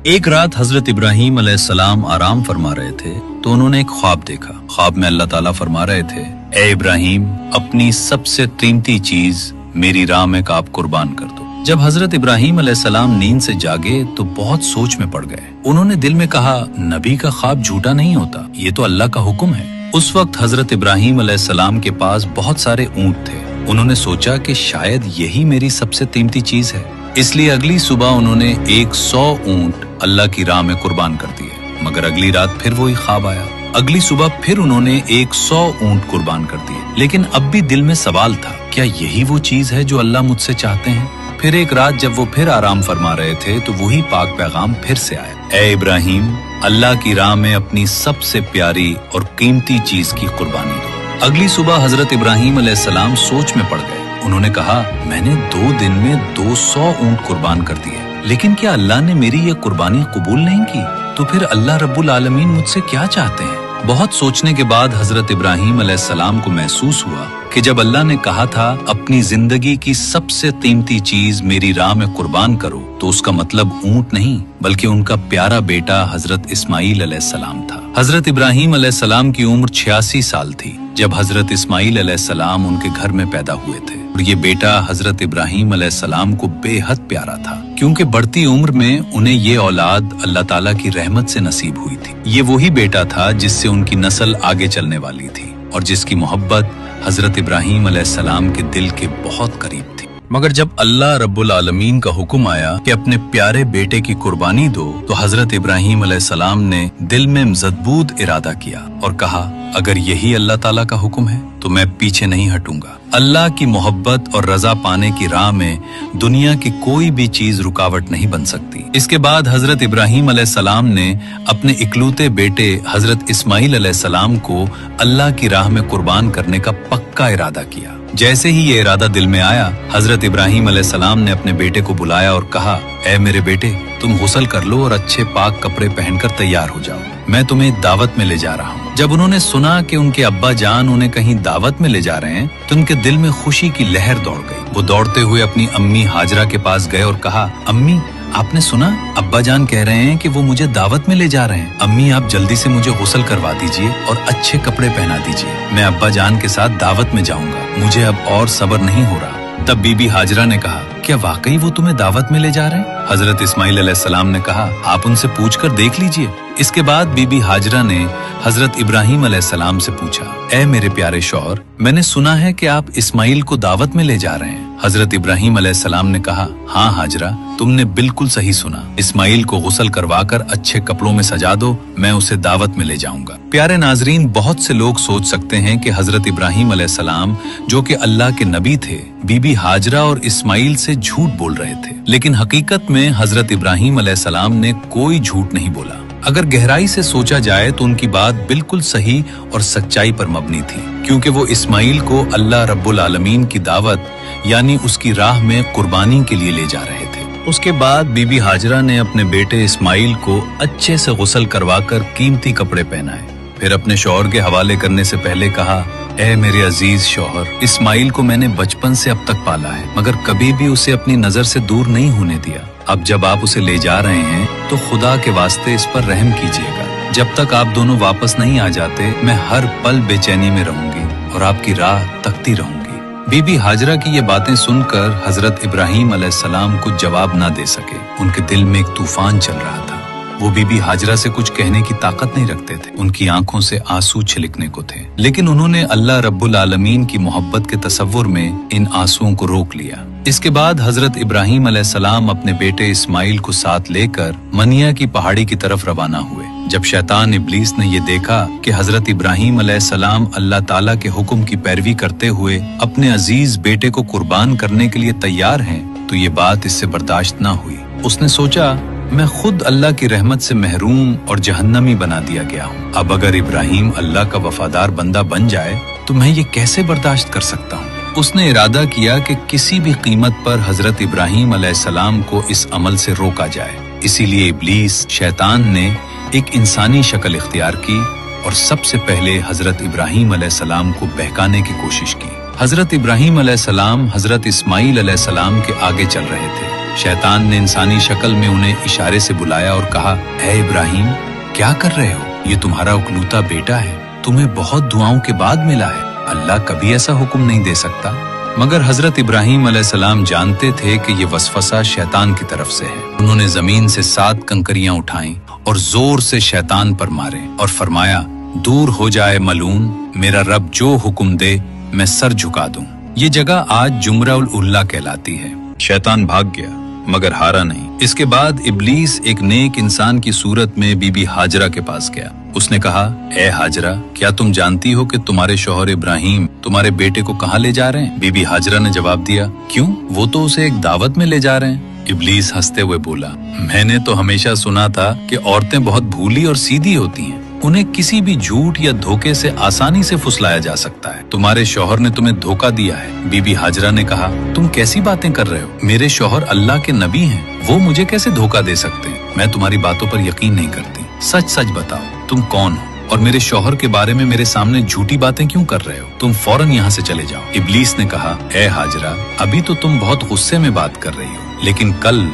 एक रात हजरत इब्राहीम अलैहिस्सलाम आराम फरमा रहे थे तो उन्होंने एक ख्वाब देखा। ख्वाब में अल्लाह ताला फरमा रहे थे, ए इब्राहीम, अपनी सबसे कीमती चीज मेरी राह में आप कुर्बान कर दो। जब हजरत इब्राहीम अलैहिस्सलाम नींद से जागे तो बहुत सोच में पड़ गए। उन्होंने दिल में कहा, नबी का ख्वाब झूठा नहीं होता, ये तो अल्लाह का हुक्म है। उस वक्त हजरत इब्राहीम अलैहिस्सलाम के पास बहुत सारे ऊंट थे। उन्होंने सोचा कि शायद यही मेरी सबसे कीमती चीज है, इसलिए अगली सुबह उन्होंने 100 ऊंट अल्लाह की राह में कुर्बान कर दिए। मगर अगली रात फिर वही ख्वाब आया। अगली सुबह फिर उन्होंने 100 ऊंट कुर्बान कर दिए। लेकिन अब भी दिल में सवाल था, क्या यही वो चीज है जो अल्लाह मुझसे चाहते हैं? फिर एक रात जब वो फिर आराम फरमा रहे थे तो वही पाक पैगाम फिर से आया, ए इब्राहीम, अल्लाह की राह में अपनी सबसे प्यारी और कीमती चीज की कुर्बानी दो। अगली सुबह हजरत इब्राहीम अलैहिस्सलाम सोच में पड़ गए। उन्होंने कहा, मैंने 2 दिन में 200 ऊंट कुर्बान कर दिए, लेकिन क्या अल्लाह ने मेरी ये कुर्बानी कबूल नहीं की? तो फिर अल्लाह रब्बुल आलमीन मुझसे क्या चाहते हैं? बहुत सोचने के बाद हजरत इब्राहीम अलैहिस्सलाम को महसूस हुआ कि जब अल्लाह ने कहा था अपनी जिंदगी की सबसे कीमती चीज मेरी राह में कुर्बान करो, तो उसका मतलब ऊंट नहीं बल्कि उनका प्यारा बेटा हजरत इस्माईल अलैहिस्सलाम था। हजरत इब्राहीम अलैहिस्सलाम की उम्र 86 साल थी जब हजरत इस्माईल अलैहिस्सलाम उनके घर में पैदा हुए थे, और ये बेटा हजरत इब्राहीम अलैहिस्सलाम को बेहद प्यारा था, क्योंकि बढ़ती उम्र में उन्हें ये औलाद अल्लाह ताला की रहमत से नसीब हुई थी। ये वही बेटा था जिससे उनकी नस्ल आगे चलने वाली थी और जिसकी मोहब्बत हजरत इब्राहीम अलैहिस्सलाम के दिल के बहुत करीब थी। मगर जब अल्लाह रब्बुल आलमीन का हुक्म आया कि अपने प्यारे बेटे की कुर्बानी दो, तो हजरत इब्राहीम अलैहिस्सलाम ने दिल में मजबूत इरादा किया और कहा, अगर यही अल्लाह ताला का हुक्म है तो मैं पीछे नहीं हटूंगा। अल्लाह की मोहब्बत और रजा पाने की राह में दुनिया की कोई भी चीज रुकावट नहीं बन सकती। इसके बाद हजरत इब्राहीम अलैहिस्सलाम ने अपने इकलौते बेटे हजरत इस्माईल अलैहिस्सलाम को अल्लाह की राह में कुर्बान करने का पक्का इरादा किया। जैसे ही ये इरादा दिल में आया, हजरत इब्राहीम अलैहिस्सलाम ने अपने बेटे को बुलाया और कहा, ए मेरे बेटे, तुम गुस्ल कर लो और अच्छे पाक कपड़े पहनकर तैयार हो जाओ, मैं तुम्हें दावत में ले जा रहा हूँ। जब उन्होंने सुना कि उनके अब्बा जान उन्हें कहीं दावत में ले जा रहे हैं, तो उनके दिल में खुशी की लहर दौड़ गई। वो दौड़ते हुए अपनी अम्मी हाजरा के पास गए और कहा, अम्मी, आपने सुना, अब्बा जान कह रहे हैं कि वो मुझे दावत में ले जा रहे हैं। अम्मी, आप जल्दी से मुझे गुस्ल करवा दीजिए और अच्छे कपड़े पहना दीजिए, मैं अब्बा जान के साथ दावत में जाऊंगा, मुझे अब और सब्र नहीं हो रहा। तब बीबी हाजरा ने कहा, क्या वाकई वो तुम्हें दावत में ले जा रहे हैं? हजरत इस्माईल अलैहिस्सलाम ने कहा, आप उनसे पूछकर देख लीजिए। इसके बाद बीबी हाजरा ने हजरत इब्राहीम अलैहिस्सलाम से पूछा, ए मेरे प्यारे शौहर, मैंने सुना है कि आप इस्माईल को दावत में ले जा रहे हैं। हजरत इब्राहीम अलैहिस्सलाम ने कहा, हाँ हाजरा, तुमने बिल्कुल सही सुना। इस्माईल को गुस्ल करवाकर अच्छे कपड़ों में सजा दो, मैं उसे दावत में ले जाऊंगा। प्यारे नाजरीन, बहुत से लोग सोच सकते हैं कि हजरत इब्राहीम अलैहिस्सलाम, जो कि अल्लाह के नबी थे, बीबी हाजरा और इस्माईल से झूठ बोल रहे थे, लेकिन हकीकत में हजरत इब्राहीम अलैहिस्सलाम ने कोई झूठ नहीं बोला। अगर गहराई से सोचा जाए तो उनकी बात बिल्कुल सही और सच्चाई पर मबनी थी, क्योंकि वो इस्माईल को अल्लाह रब्बुल आलमीन की दावत यानी उसकी राह में कुर्बानी के लिए ले जा रहे थे। उसके बाद बीबी हाजरा ने अपने बेटे इस्माईल को अच्छे से गुस्ल करवाकर कीमती कपड़े पहनाए। फिर अपने शौहर के हवाले करने से पहले कहा, ए मेरे अजीज शौहर, इस्माईल को मैंने बचपन से अब तक पाला है, मगर कभी भी उसे अपनी नजर से दूर नहीं होने दिया। अब जब आप उसे ले जा रहे हैं तो खुदा के वास्ते इस पर रहम कीजिएगा। जब तक आप दोनों वापस नहीं आ जाते, मैं हर पल बेचैनी में रहूंगी और आपकी राह तकती रहूंगी। बीबी हाजरा की ये बातें सुनकर हजरत इब्राहीम अलैहिस्सलाम कुछ जवाब ना दे सके। उनके दिल में एक तूफान चल रहा था। वो बीबी हाजरा से कुछ कहने की ताकत नहीं रखते थे। उनकी आंखों से आंसू छिलकने को थे, लेकिन उन्होंने अल्लाह रब्बुल आलमीन की मोहब्बत के तसव्वुर में इन आंसुओं को रोक लिया। इसके बाद हजरत इब्राहीम अलैहिस्सलाम अपने बेटे इस्माईल को साथ लेकर मनिया की पहाड़ी की तरफ रवाना हुए। जब शैतान इब्लीस ने ये देखा कि हजरत इब्राहीम अलैहिस्सलाम अल्लाह ताला के हुक्म की पैरवी करते हुए अपने अजीज बेटे को कुर्बान करने के लिए तैयार हैं, तो ये बात इससे बर्दाश्त ना हुई। उसने सोचा, मैं खुद अल्लाह की रहमत से महरूम और जहन्नमी बना दिया गया हूँ। अब अगर इब्राहीम अल्लाह का वफादार बंदा बन जाए तो मैं ये कैसे बर्दाश्त कर सकता हूँ। उसने इरादा किया कि किसी भी कीमत पर हजरत इब्राहीम अलैहिस्सलाम को इस अमल से रोका जाए। इसीलिए इब्लीस शैतान ने एक इंसानी शक्ल इख्तियार की और सबसे पहले हजरत इब्राहीम अलैहिस्सलाम को बहकाने की कोशिश की। हजरत इब्राहीम अलैहिस्सलाम हजरत इस्माईल अलैहिस्सलाम के आगे चल रहे थे शैतान ने इंसानी शक्ल में उन्हें इशारे से बुलाया और कहा, ए इब्राहिम, क्या कर रहे हो? ये तुम्हारा इकलौता बेटा है, तुम्हें बहुत दुआओं के बाद मिला है। अल्लाह कभी ऐसा हुक्म नहीं दे सकता। मगर हजरत इब्राहिम अलैहिस्सलाम जानते थे कि ये वसवसा शैतान की तरफ से है। उन्होंने जमीन से 7 कंकरियां उठाई और जोर से शैतान पर मारे और फरमाया, दूर हो जाए मलून, मेरा रब जो हुक्म दे मैं सर झुका दूं। ये जगह आज जुमराउल उल्ला कहलाती है। शैतान भाग गया मगर हारा नहीं। इसके बाद इब्लीस एक नेक इंसान की सूरत में बीबी हाजरा के पास गया। उसने कहा, ए हाजरा, क्या तुम जानती हो कि तुम्हारे शौहर इब्राहिम तुम्हारे बेटे को कहाँ ले जा रहे हैं? बीबी हाजरा ने जवाब दिया, क्यों? वो तो उसे एक दावत में ले जा रहे हैं। इब्लीस हंसते हुए बोला, मैंने तो हमेशा सुना था कि औरतें बहुत भूली और सीधी होती हैं, उन्हें किसी भी झूठ या धोखे से आसानी से फुसलाया जा सकता है। तुम्हारे शौहर ने तुम्हें धोखा दिया है। बीबी हाजरा ने कहा, तुम कैसी बातें कर रहे हो? मेरे शौहर अल्लाह के नबी हैं, वो मुझे कैसे धोखा दे सकते हैं? मैं तुम्हारी बातों पर यकीन नहीं करती। सच सच बताओ, तुम कौन हो और मेरे शौहर के बारे में मेरे सामने झूठी बातें क्यों कर रहे हो? तुम फौरन यहाँ से चले जाओ। इब्लीस ने कहा, ए हाजरा, अभी तो तुम बहुत गुस्से में बात कर रही हो, लेकिन कल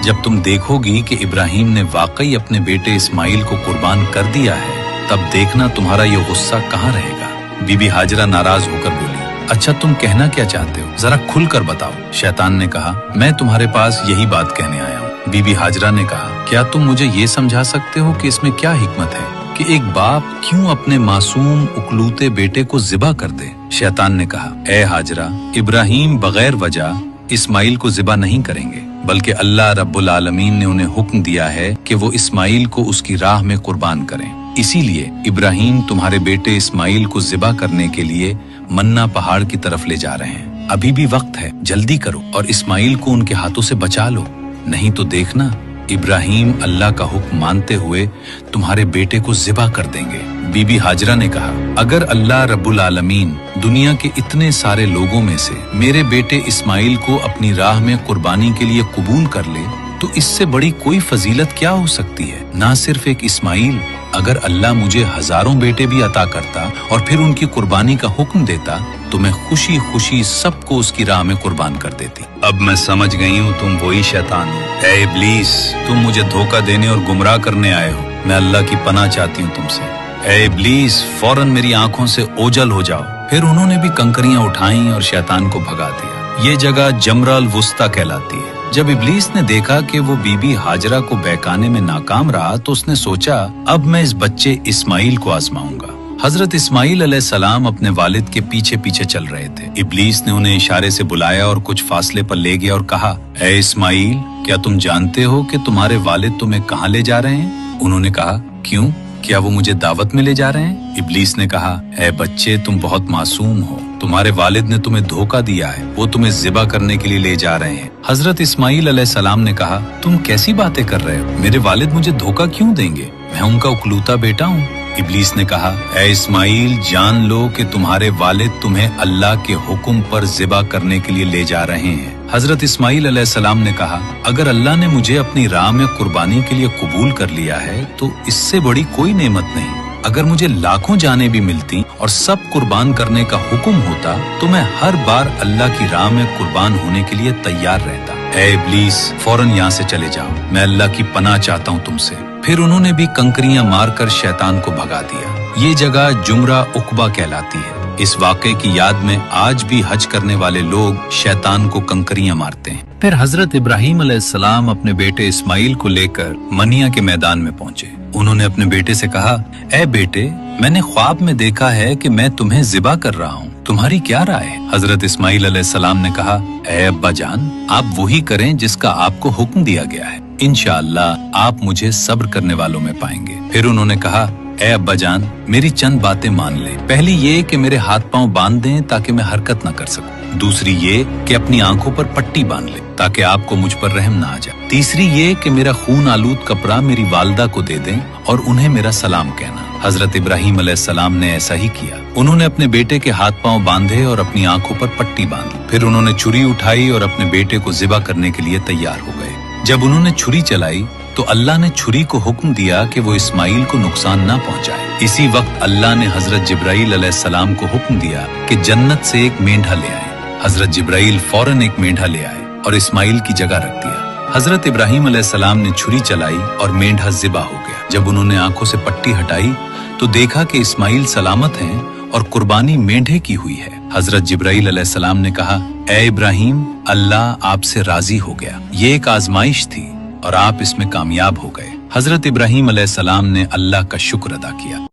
जब तुम देखोगी कि इब्राहिम ने वाकई अपने बेटे इस्माइल को कुर्बान कर दिया है, तब देखना तुम्हारा ये गुस्सा कहाँ रहेगा। बीबी हाजरा नाराज होकर बोली, अच्छा तुम कहना क्या चाहते हो? जरा खुलकर बताओ। शैतान ने कहा, मैं तुम्हारे पास यही बात कहने आया हूँ। बीबी हाजरा ने कहा, क्या तुम मुझे ये समझा सकते हो कि इसमें क्या हिकमत है कि एक बाप क्यों अपने मासूम उकलूते बेटे को ज़िबा कर दे? शैतान ने कहा, ए हाजरा, इब्राहिम बगैर वजह इस्माइल को ज़िबा नहीं करेंगे, बल्कि अल्लाह रब्बुल आलमीन ने उन्हें हुक्म दिया है कि वो इस्माइल को उसकी राह में कुर्बान करें। इसीलिए इब्राहिम तुम्हारे बेटे इस्माइल को ज़िबा करने के लिए मन्ना पहाड़ की तरफ ले जा रहे हैं। अभी भी वक्त है, जल्दी करो और इस्माइल को उनके हाथों से बचा लो, नहीं तो देखना इब्राहिम अल्लाह का हुक्म मानते हुए तुम्हारे बेटे को ज़िबा कर देंगे। बीबी हाजरा ने कहा, अगर अल्लाह रब्बुल आलमीन दुनिया के इतने सारे लोगों में से मेरे बेटे इस्माइल को अपनी राह में कुर्बानी के लिए कबूल कर ले, तो इससे बड़ी कोई फजीलत क्या हो सकती है? ना सिर्फ एक इस्माइल, अगर अल्लाह मुझे हजारों बेटे भी अता करता और फिर उनकी कुर्बानी का हुक्म देता, तो मैं खुशी खुशी सबको उसकी राह में कुर्बान कर देती। अब मैं समझ गई हूँ तुम वही शैतान हो। ऐ इब्लीस, तुम मुझे धोखा देने और गुमराह करने आए हो। मैं अल्लाह की पनाह चाहती हूँ तुमसे। ऐ इब्लीस, फौरन मेरी आंखों से ओझल हो जाओ। फिर उन्होंने भी कंकरियां उठाई और शैतान को भगा दिया। ये जगह जमराल वुस्ता कहलाती है। जब इब्लीस ने देखा कि वो बीबी हाजरा को बहकाने में नाकाम रहा, तो उसने सोचा, अब मैं इस बच्चे इस्माइल को आजमाऊंगा। हजरत इस्माइल अलैहिस्सलाम अपने वालिद के पीछे पीछे चल रहे थे। इब्लीस ने उन्हें इशारे से बुलाया और कुछ फासले पर ले गया और कहा, ऐ इस्माइल, क्या तुम जानते हो कि तुम्हारे वालिद तुम्हें कहाँ ले जा रहे हैं? उन्होंने कहा, क्यों, क्या वो मुझे दावत में ले जा रहे हैं? इब्लीस ने कहा, ऐ बच्चे, तुम बहुत मासूम हो, तुम्हारे वालिद ने तुम्हें धोखा दिया है, वो तुम्हें ज़िबा करने के लिए ले जा रहे हैं। हजरत इस्माइल अलैहिस्सलाम ने कहा, तुम कैसी बातें कर रहे हो? मेरे वालिद मुझे धोखा क्यों देंगे? मैं उनका इकलौता बेटा हूँ। इब्लीस ने कहा, ऐ इस्माइल, जान लो कि तुम्हारे वालिद तुम्हें अल्लाह के हुक्म पर ज़िबा करने के लिए ले जा रहे हैं। हजरत इस्माइल अलैहिस्सलाम ने कहा, अगर अल्लाह ने मुझे अपनी राह में कुर्बानी के लिए कबूल कर लिया है, तो इससे बड़ी कोई नेमत नहीं। अगर मुझे लाखों जानें भी मिलती और सब कुर्बान करने का हुक्म होता, तो मैं हर बार अल्लाह की राह में कुर्बान होने के लिए तैयार रहता। ऐ इब्लीस, फौरन यहाँ से चले जाओ, मैं अल्लाह की पनाह चाहता हूँ तुमसे। फिर उन्होंने भी कंकरियां मारकर शैतान को भगा दिया। ये जगह जुमरा उकबा कहलाती है। इस वाक़े की याद में आज भी हज करने वाले लोग शैतान को कंकरियां मारते हैं। फिर हजरत इब्राहिम अलैहिस्सलाम अपने बेटे इस्माइल को लेकर मनिया के मैदान में पहुंचे। उन्होंने अपने बेटे से कहा, ऐ बेटे, मैंने ख्वाब में देखा है कि मैं तुम्हें ज़िबा कर रहा हूँ, तुम्हारी क्या राय है? हजरत इस्माइल अलैहिस्सलाम ने कहा, ऐ अब्बा जान, आप वही करें जिसका आपको हुक्म दिया गया है। इंशाअल्लाह आप मुझे सब्र करने वालों में पाएंगे। फिर उन्होंने कहा, ऐ अब्बा जान, मेरी चंद बातें मान ले। पहली ये कि मेरे हाथ पांव बांध दें ताकि मैं हरकत न कर सकूं। दूसरी ये कि अपनी आंखों पर पट्टी बांध ले ताकि आपको मुझ पर रहम ना आ जाए। तीसरी ये कि मेरा खून आलूद कपड़ा मेरी वालदा को दे दें और उन्हें मेरा सलाम कहना। हजरत इब्राहिम अलैहिस्सलाम ने ऐसा ही किया। उन्होंने अपने बेटे के हाथ पांव बांधे और अपनी आंखों पर पट्टी बांधी। फिर उन्होंने छुरी उठाई और अपने बेटे को ज़िबा करने के लिए तैयार हो गए। जब उन्होंने छुरी चलाई तो अल्लाह ने छुरी को हुक्म दिया कि वो इस्माइल को नुकसान ना पहुंचाए। इसी वक्त अल्लाह ने हजरत जिब्राइल अलैहिस्सलाम को हुक्म दिया कि जन्नत से एक मेंढा ले आए। हजरत जिब्राइल फौरन एक मेंढा ले आए और इस्माइल की जगह रख दिया। हजरत इब्राहिम अलैहिस्सलाम ने छुरी चलाई और मेंढा ज़िबा हो गया। जब उन्होंने आंखों से पट्टी हटाई तो देखा कि इस्माइल सलामत हैं और कुर्बानी मेंढे की हुई है। हजरत जिब्राइल अलैहिस्सलाम ने कहा, ए इब्राहिम, अल्लाह आपसे राजी हो गया। ये एक आजमाइश थी और आप इसमें कामयाब हो गए। हजरत इब्राहिम अलैहिस्सलाम ने अल्लाह का शुक्र अदा किया।